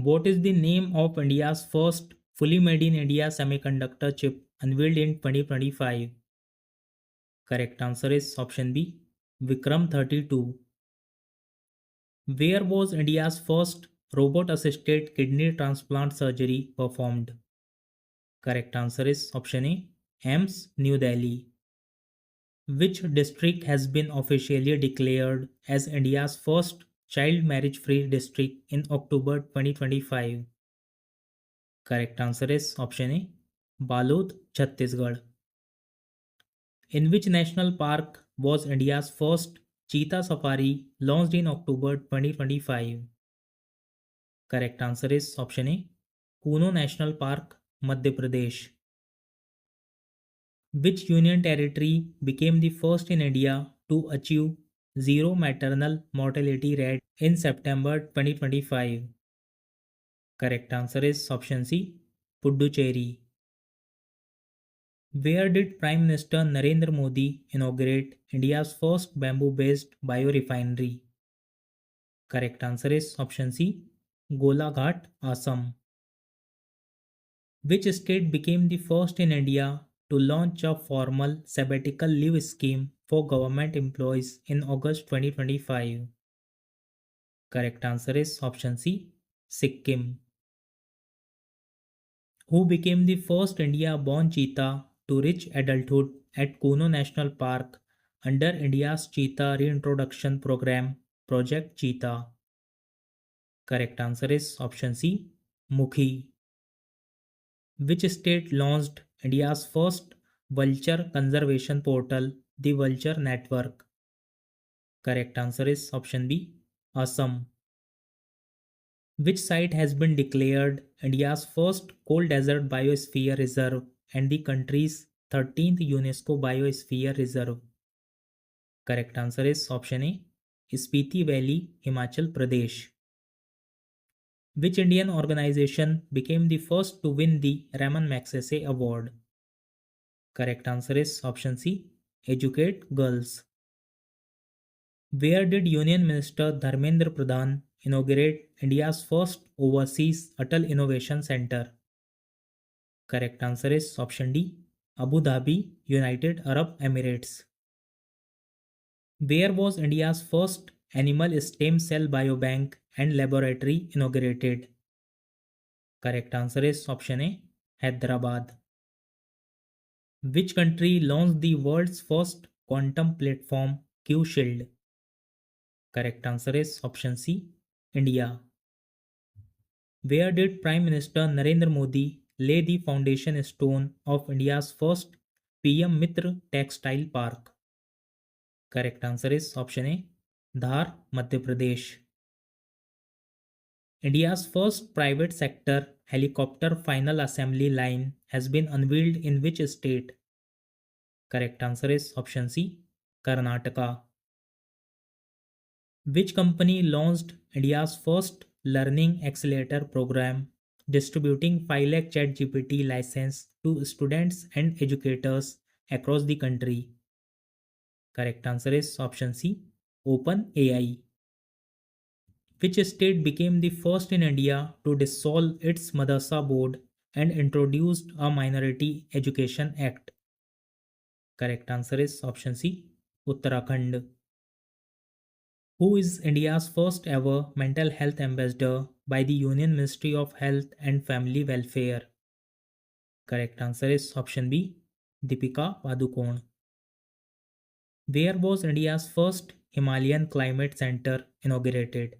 What is the name of India's first fully made in India semiconductor chip unveiled in 2025? Correct answer is option B, Vikram 32. Where was India's first robot assisted kidney transplant surgery performed? Correct answer is option A, AIMS, New Delhi. Which district has been officially declared as India's first child marriage free district in October 2025? Correct answer is option A, Balod, Chhattisgarh. In which national park was India's first cheetah safari launched in October 2025? Correct answer is option A, Kuno National Park, Madhya Pradesh. Which union territory became the first in India to achieve zero maternal mortality rate in September 2025? Correct answer is option C, Puducherry. Where did Prime Minister Narendra Modi inaugurate India's first bamboo based biorefinery? Correct answer is option C, Golaghat, Assam. Which state became the first in India to launch a formal sabbatical leave scheme for government employees in August 2025? Correct answer is option C, Sikkim. Who became the first India born cheetah to reach adulthood at Kuno National Park under India's Cheetah Reintroduction Program, Project Cheetah? Correct answer is option C, Mukhi. Which state launched India's first vulture conservation portal, the Vulture Network? Correct answer is option B, Assam. Which site has been declared India's first cold desert biosphere reserve and the country's 13th UNESCO Biosphere Reserve? Correct answer is option A, Spiti Valley, Himachal Pradesh. Which Indian organization became the first to win the Raman Magsaysay Award? Correct answer is option C, Educate Girls. Where did Union Minister Dharmendra Pradhan inaugurate India's first overseas Atal Innovation Center? Correct answer is option D, Abu Dhabi, United Arab Emirates. Where was India's first animal stem cell biobank and laboratory inaugurated? Correct answer is option A, Hyderabad. Which country launched the world's first quantum platform, Q-Shield? Correct answer is option C, India. Where did Prime Minister Narendra Modi lay the foundation stone of India's first PM Mitra Textile Park? Correct answer is option A, Dhar, Madhya Pradesh. India's first private sector helicopter final assembly line has been unveiled in which state? Correct answer is option C, Karnataka. Which company launched India's first learning accelerator program, distributing 5 lakh ChatGPT license to students and educators across the country? Correct answer is option C, OpenAI. Which state became the first in India to dissolve its Madrasa board and introduced a Minority Education Act? Correct answer is option C, Uttarakhand. Who is India's first ever mental health ambassador by the Union Ministry of Health and Family Welfare? Correct answer is option B, Deepika Padukone. Where was India's first Himalayan Climate Center inaugurated?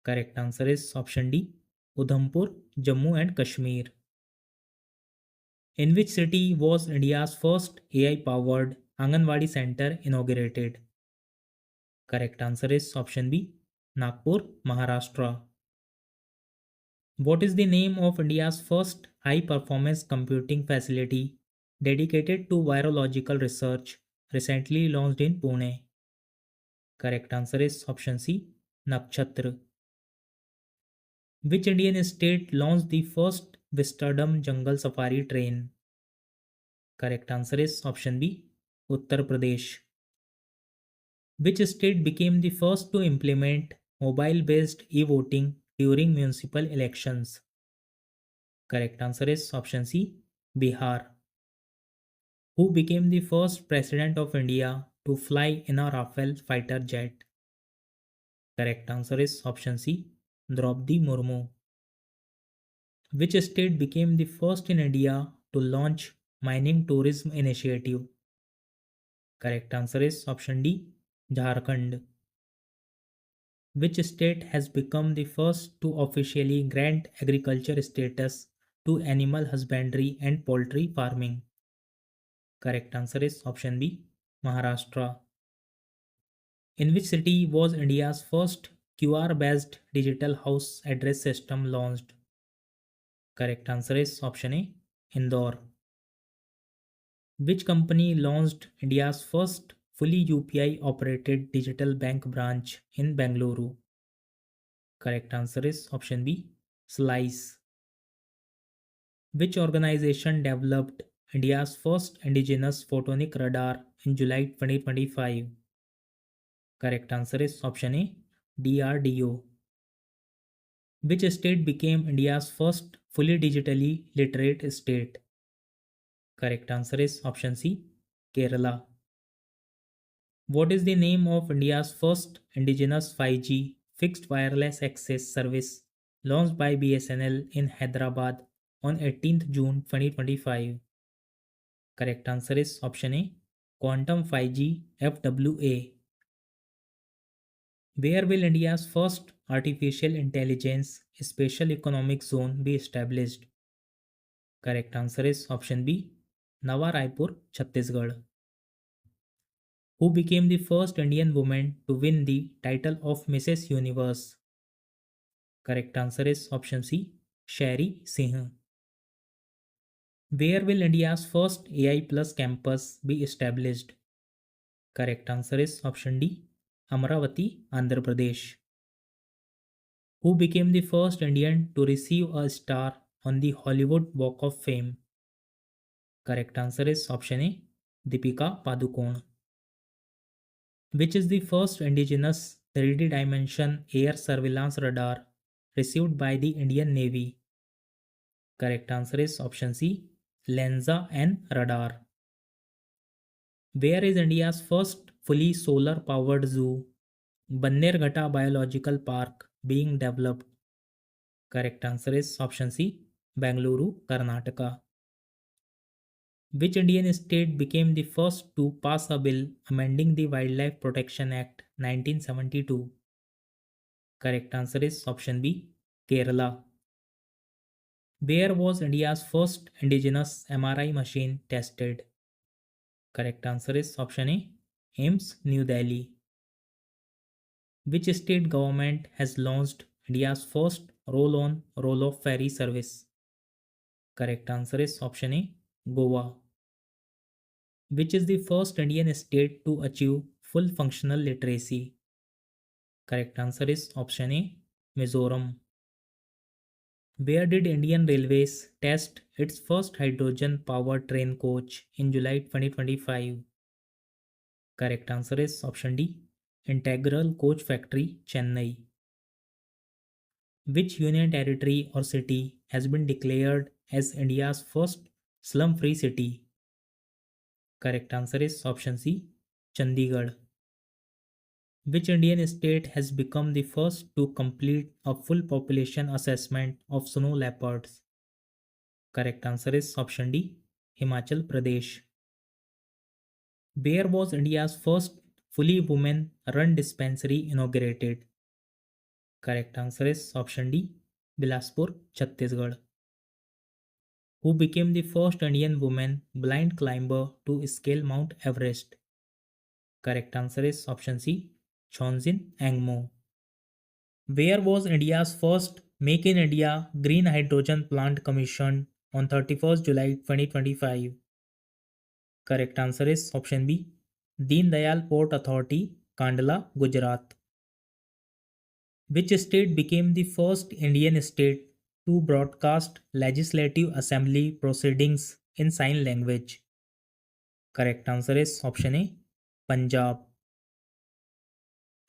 Correct answer is option D, Udhampur, Jammu and Kashmir. In which city was India's first AI powered Anganwadi Center inaugurated? Correct answer is option B, Nagpur, Maharashtra. What is the name of India's first high performance computing facility dedicated to virological research recently launched in Pune? Correct answer is option C, Nakshatra. Which Indian state launched the first Vistadam jungle safari train? Correct answer is option B, Uttar Pradesh. Which state became the first to implement mobile based e voting during municipal elections? Correct answer is option C, Bihar. Who became the first president of India to fly in a Rafale fighter jet? Correct answer is option C, Draupadi Murmu. Which state became the first in India to launch mining tourism initiative? Correct answer is option D, Jharkhand. Which state has become the first to officially grant agriculture status to animal husbandry and poultry farming? Correct answer is option B, Maharashtra. In which city was India's first QR based digital house address system launched? Correct answer is option A, Indore. Which company launched India's first fully UPI operated digital bank branch in Bengaluru? Correct answer is option B, Slice. Which organization developed India's first indigenous photonic radar in July 2025? Correct answer is option A, DRDO. Which state became India's first fully digitally literate state? Correct answer is option C, Kerala. What is the name of India's first indigenous 5G fixed wireless access service launched by BSNL in Hyderabad on 18th June 2025? Correct answer is option A, Quantum 5G FWA. Where will India's first artificial intelligence special economic zone be established? Correct answer is option B, Nawa Raipur, Chhattisgarh. Who became the first Indian woman to win the title of Mrs. Universe? Correct answer is option C, Shari Singh. Where will India's first AI Plus campus be established? Correct answer is option D, Amravati, Andhra Pradesh. Who became the first Indian to receive a star on the Hollywood Walk of Fame? Correct answer is option A, Deepika Padukone. Which is the first indigenous 3D dimension air surveillance radar received by the Indian Navy? Correct answer is option C, Lenza and radar. Where is India's first fully solar powered zoo, Bannerghatta Biological Park, being developed? Correct answer is option C, Bengaluru, Karnataka. Which Indian state became the first to pass a bill amending the Wildlife Protection Act 1972? Correct answer is option B, Kerala. Where was India's first indigenous MRI machine tested? Correct answer is option A, AIMS, New Delhi. Which state government has launched India's first roll-on, roll-off ferry service? Correct answer is option A, Goa. Which is the first Indian state to achieve full functional literacy? Correct answer is option A, Mizoram. Where did Indian Railways test its first hydrogen powered train coach in July 2025? Correct answer is option D, Integral Coach Factory, Chennai. Which union territory or city has been declared as India's first slum free city? Correct answer is option C, Chandigarh. Which Indian state has become the first to complete a full population assessment of snow leopards? Correct answer is option D, Himachal Pradesh. Where was India's first fully women run dispensary inaugurated? Correct answer is option D, Bilaspur, Chhattisgarh. Who became the first Indian woman blind climber to scale Mount Everest? Correct answer is option C, Chonjin Angmo. Where was India's first Make in India green hydrogen plant commissioned on 31st July 2025? Correct answer is option B, Deen Dayal Port Authority, Kandla, Gujarat. Which state became the first Indian state to broadcast legislative assembly proceedings in sign language? Correct answer is option A, Punjab.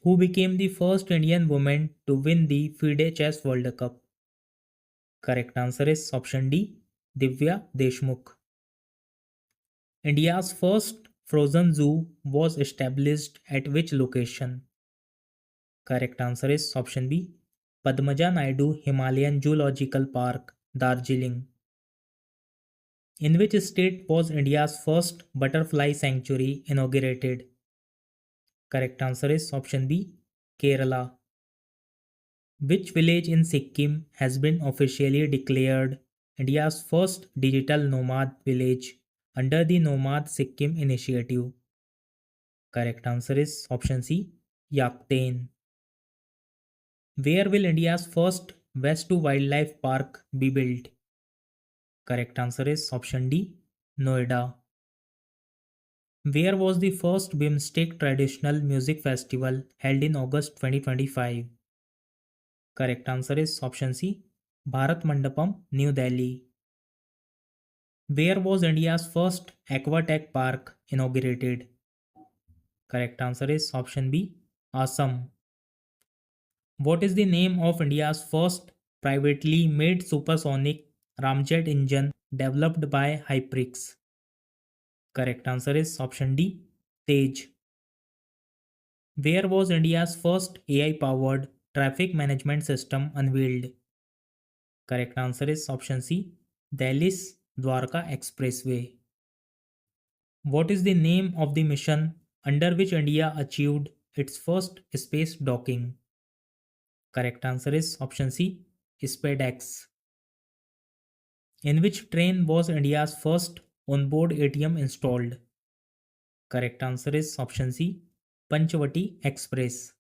Who became the first Indian woman to win the FIDE Chess World Cup? Correct answer is option D, Divya Deshmukh. India's first frozen zoo was established at which location? Correct answer is option B, Padmaja Naidu Himalayan Zoological Park, Darjeeling. In which state was India's first butterfly sanctuary inaugurated? Correct answer is option B, Kerala. Which village in Sikkim has been officially declared India's first digital nomad village under the Nomad Sikkim initiative? Correct answer is option C, Yaktain. Where will India's first West to Wildlife Park be built? Correct answer is option D, Noida. Where was the first BIMSTEC traditional music festival held in August 2025? Correct answer is option C, Bharat Mandapam, New Delhi. Where was India's first aquatech park inaugurated? Correct answer is option B, Assam. What is the name of India's first privately made supersonic ramjet engine developed by Hyprix? Correct answer is option D, Tej. Where was India's first AI powered traffic management system unveiled? Correct answer is option C, Delhi's Dwarka Expressway. What is the name of the mission under which India achieved its first space docking? Correct answer is option C, SpaceX. In which train was India's first onboard ATM installed? Correct answer is option C, Panchavati Express.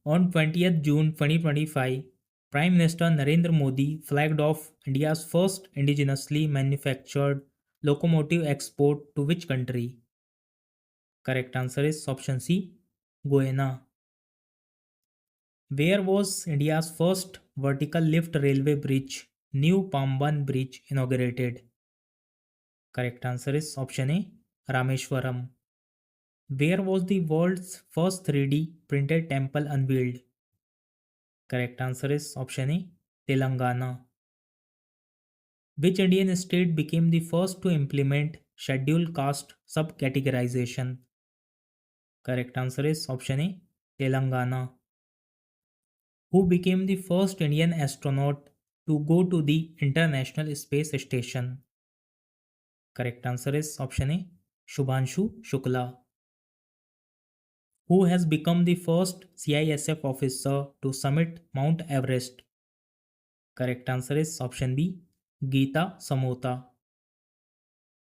On 20th June 2025, Prime Minister Narendra Modi flagged off India's first indigenously manufactured locomotive export to which country? Correct answer is option C, Guyana. Where was India's first vertical lift railway bridge, New Pamban Bridge, inaugurated? Correct answer is option A, Rameshwaram. Where was the world's first 3D printed temple unveiled? Correct answer is option A, Telangana. Which Indian state became the first to implement scheduled caste subcategorization? Correct answer is option A, Telangana. Who became the first Indian astronaut to go to the International Space Station? Correct answer is option A, Shubhanshu Shukla. Who has become the first CISF officer to summit Mount Everest? Correct answer is option B, Geeta Samota.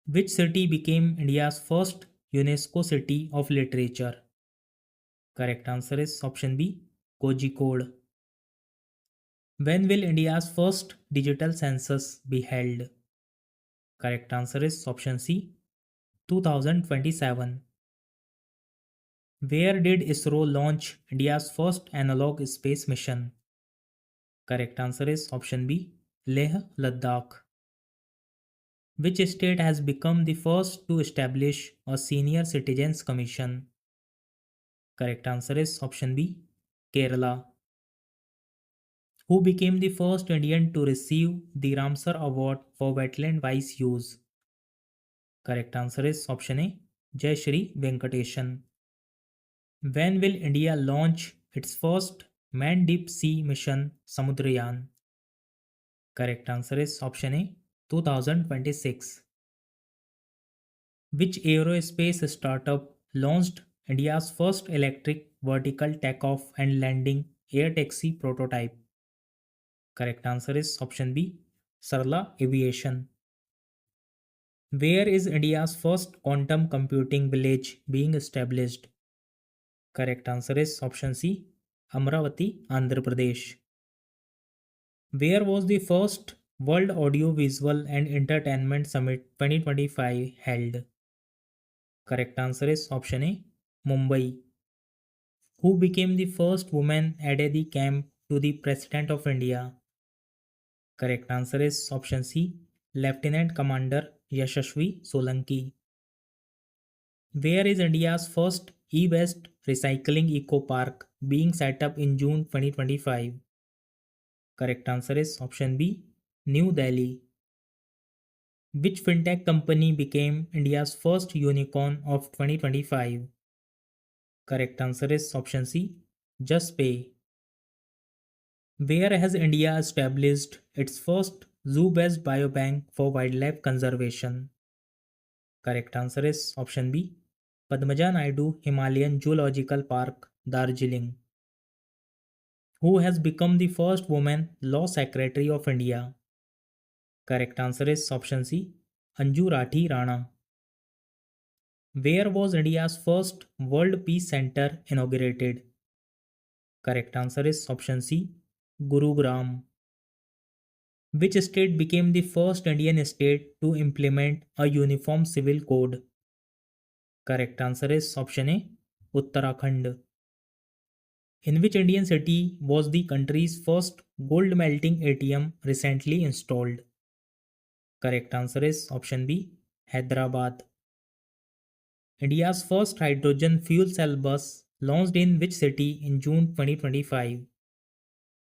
Which city became India's first UNESCO City of Literature? Correct answer is option B, Kozhikode. When will India's first digital census be held? Correct answer is option C, 2027. Where did ISRO launch India's first analog space mission? Correct answer is option B, Leh Ladakh. Which state has become the first to establish a senior citizens commission? Correct answer is option B, Kerala. Who became the first Indian to receive the Ramsar Award for wetland wise use? Correct answer is option A, Jai Shri Venkateshan. When will India launch its first manned deep sea mission Samudrayan? Correct answer is option A, 2026. Which aerospace startup launched India's first electric vertical takeoff and landing air taxi prototype? Correct answer is option B, Sarla Aviation. Where is India's first quantum computing village being established? Correct answer is option C, Amravati, Andhra Pradesh. Where was the first World Audiovisual and Entertainment Summit 2025 held? Correct answer is option A, Mumbai. Who became the first woman aide de camp to the President of India? Correct answer is option C, Lieutenant Commander Yashasvi Solanki. Where is India's first E-Waste Recycling Eco Park being set up in June 2025? Correct answer is option B, New Delhi. Which fintech company became India's first unicorn of 2025? Correct answer is option C, JustPay. Where has India established its first zoo-based biobank for wildlife conservation? Correct answer is option B, Padmaja Naidu Himalayan Zoological Park, Darjeeling. Who has become the first woman Law Secretary of India? Correct answer is option C, Anju Rathi Rana. Where was India's first World Peace Center inaugurated? Correct answer is option C, Gurugram. Which state became the first Indian state to implement a uniform civil code? Correct answer is option A, Uttarakhand. In which Indian city was the country's first gold melting ATM recently installed? Correct answer is option B, Hyderabad. India's first hydrogen fuel cell bus launched in which city in June 2025?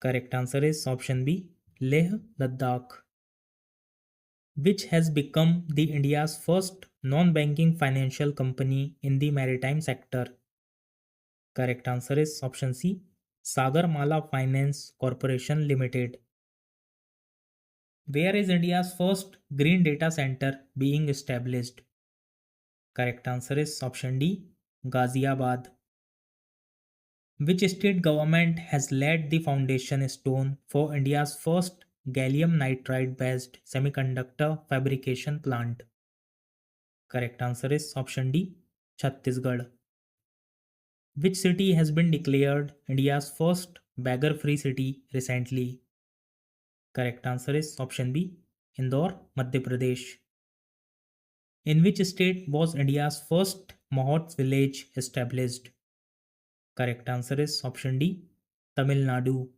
Correct answer is option B, Leh, Ladakh. Which has become the India's first non-banking financial company in the maritime sector? Correct answer is option C, Sagarmala Finance Corporation Limited. Where is India's first green data center being established? Correct answer is option D, Ghaziabad. Which state government has laid the foundation stone for India's first gallium nitride based semiconductor fabrication plant? Correct answer is option D, Chhattisgarh. Which city has been declared India's first beggar free city recently? Correct answer is option B, Indore, Madhya Pradesh. In which state was India's first Mahots village established? Correct answer is option D, Tamil Nadu.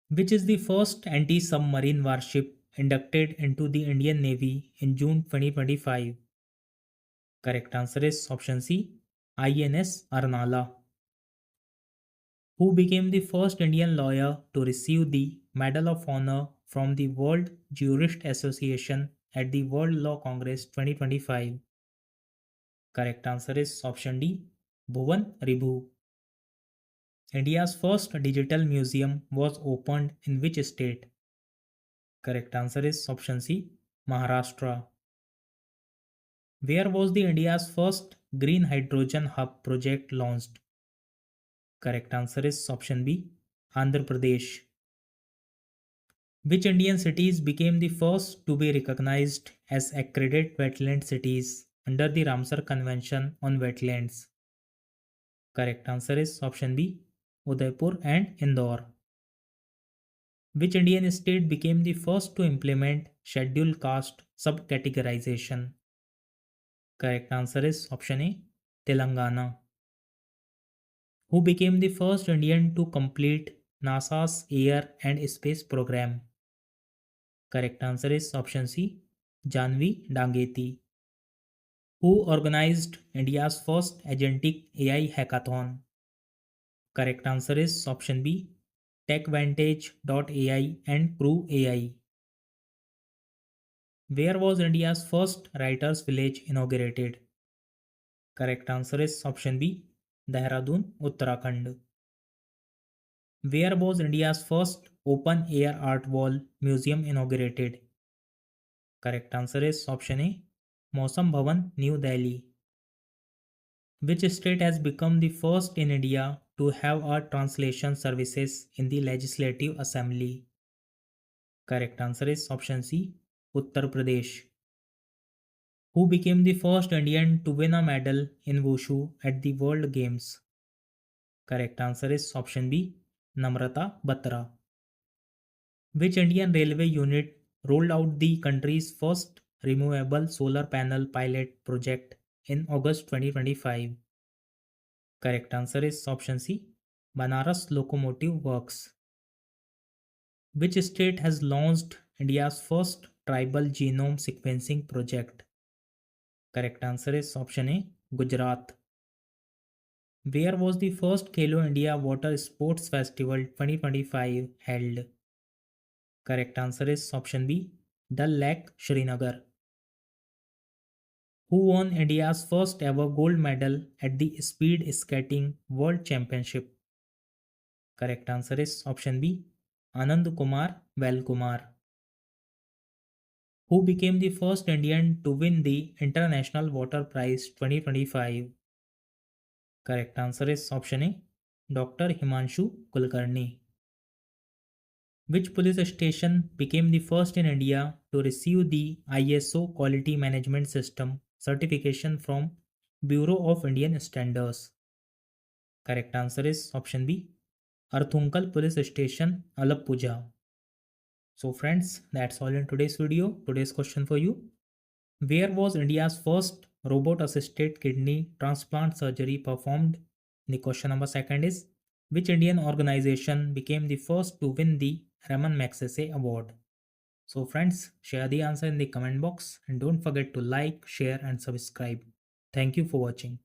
Which is the first anti submarine warship inducted into the Indian Navy in June 2025? Correct answer is option C, INS Arnala. Who became the first Indian lawyer to receive the Medal of Honor from the World Jurist Association at the World Law Congress 2025? Correct answer is option D, Bhuvan Ribhu. India's first digital museum was opened in which state? Correct answer is option C, Maharashtra. Where was the India's first green hydrogen hub project launched? Correct answer is option B, Andhra Pradesh. Which Indian cities became the first to be recognized as accredited wetland cities under the Ramsar Convention on Wetlands? Correct answer is option B, Udaipur and Indore. Which Indian state became the first to implement scheduled caste subcategorization? Correct answer is option A, Telangana. Who became the first Indian to complete NASA's Air and Space program? Correct answer is option C, Janvi Dangeti. Who organized India's first agentic AI hackathon? Correct answer is option B, TechVantage.ai and Crew AI. Where was India's first writers' village inaugurated? Correct answer is option B, Dehradun, Uttarakhand. Where was India's first open air art wall museum inaugurated? Correct answer is option A, Mausam Bhavan, New Delhi. Which state has become the first in India to have a translation services in the Legislative Assembly? Correct answer is option C, Uttar Pradesh. Who became the first Indian to win a medal in Wushu at the World Games? Correct answer is option B, Namrata Batra. Which Indian railway unit rolled out the country's first removable solar panel pilot project in August 2025? Correct answer is option C, Banaras Locomotive Works. Which state has launched India's first tribal genome sequencing project? Correct answer is option A, Gujarat. Where was the first Khelo India Water Sports Festival 2025 held? Correct answer is option B, Dal Lake, Srinagar. Who won India's first ever gold medal at the Speed Skating World Championship? Correct answer is option B, Anand Kumar Velkumar. Who became the first Indian to win the International Water Prize 2025? Correct answer is option A, Dr. Himanshu Kulkarni. Which police station became the first in India to receive the ISO Quality Management System certification from Bureau of Indian Standards? Correct answer is option B, Arthunkal Police Station, Alappuja. So friends, that's all in today's video. Today's question for you. Where was India's first robot-assisted kidney transplant surgery performed? The question number second is, which Indian organization became the first to win the Raman Magsaysay Award? So friends, share the answer in the comment box and don't forget to like, share and subscribe. Thank you for watching.